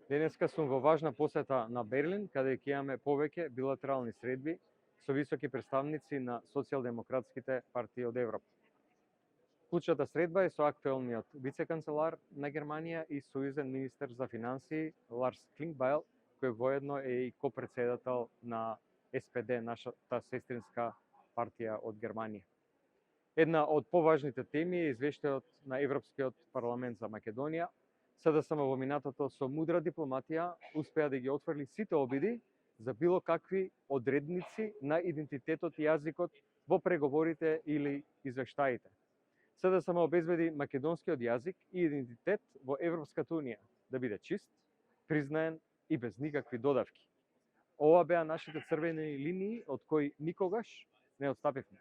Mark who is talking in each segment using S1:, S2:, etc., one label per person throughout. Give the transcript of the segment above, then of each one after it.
S1: Денеска сум во важна посета на Берлин, каде ќе имаме повеќе билатерални средби со високи представници на социјалдемократските партии од Европа. Клучната средба е со актуелниот вице-канцелар на Германија и сојузен министер за финансии Ларс Клинкбайл, кој воедно е и копредседател на СПД, нашата сестринска партија од Германија. Една од поважните теми е извештајот на Европскиот парламент за Македонија. СДСМ во минатото со мудра дипломатија успеа да ги отфрли сите обиди за било какви одредници на идентитетот и јазикот во преговорите или извештаите. СДСМ обезбеди македонскиот јазик и идентитет во Европската унија да биде чист, признаен и без никакви додавки. Ова беа нашите црвени линии од кои никогаш не отстапивме.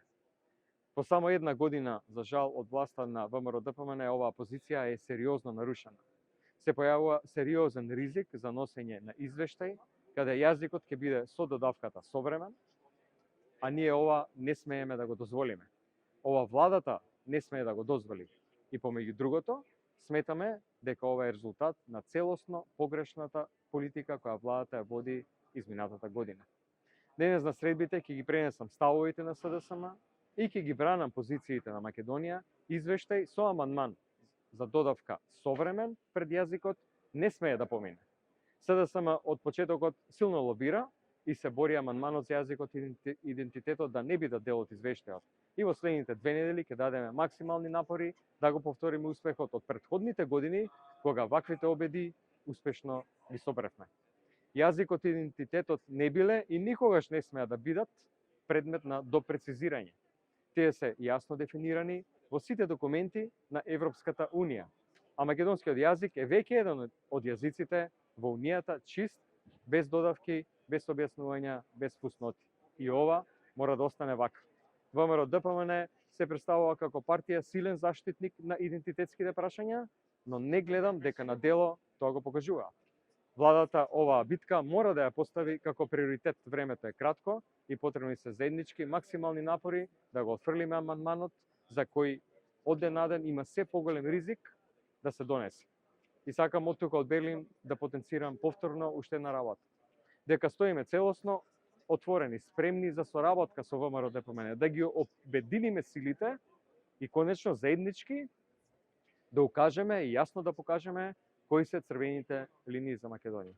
S1: По само една година, за жал, од власта на ВМРО-ДПМН, оваа позиција е сериозно нарушена. Се појавува сериозен ризик за носење на извештај, каде јазикот ќе биде со додавката современ, а ние ова не смееме да го дозволиме. Ова владата не смее да го дозволи. И помеѓу другото, сметаме дека ова е резултат на целосно погрешната политика која владата ја води изминатата година. Денес на средбите ќе ги пренесам ставовите на СДСМ и ќе ги бранам позициите на Македонија. Извештај со амандман за додавка современ пред јазикот не смее да помине. СДСМ од почетокот силно лобира и се бори амандманот за јазикот и идентитетот да не биде дел од извештајот. И во следните 2 недели ќе дадеме максимални напори да го повториме успехот од претходните години, кога ваквите обиди успешно ги собревме. Јазикот и идентитетот не биле и никогаш не смеа да бидат предмет на допрецизирање. Тие се јасно дефинирани во сите документи на Европската унија, а македонскиот јазик е веќе еден од јазиците во унијата чист, без додавки, без објаснувања, без фусноти. И ова мора да остане вакво. ВМРО-ДПМН се представува како партија силен заштитник на идентитетските прашања, но не гледам дека на дело тоа го покажуваат. Владата оваа битка мора да ја постави како приоритет. Времето е кратко и потребни се заеднички максимални напори да го отфрлиме амандманот, за кој од ден на ден има се поголем ризик да се донесе. И сакам од тука од Берлин да потенцирам повторно уште една работа. Дека стоиме целосно, отворени, спремни за соработка со ВМРО-ДПМН, да ги обединиме силите и конечно заеднички да укажеме и јасно да покажеме кои се црвените линии за Македонија.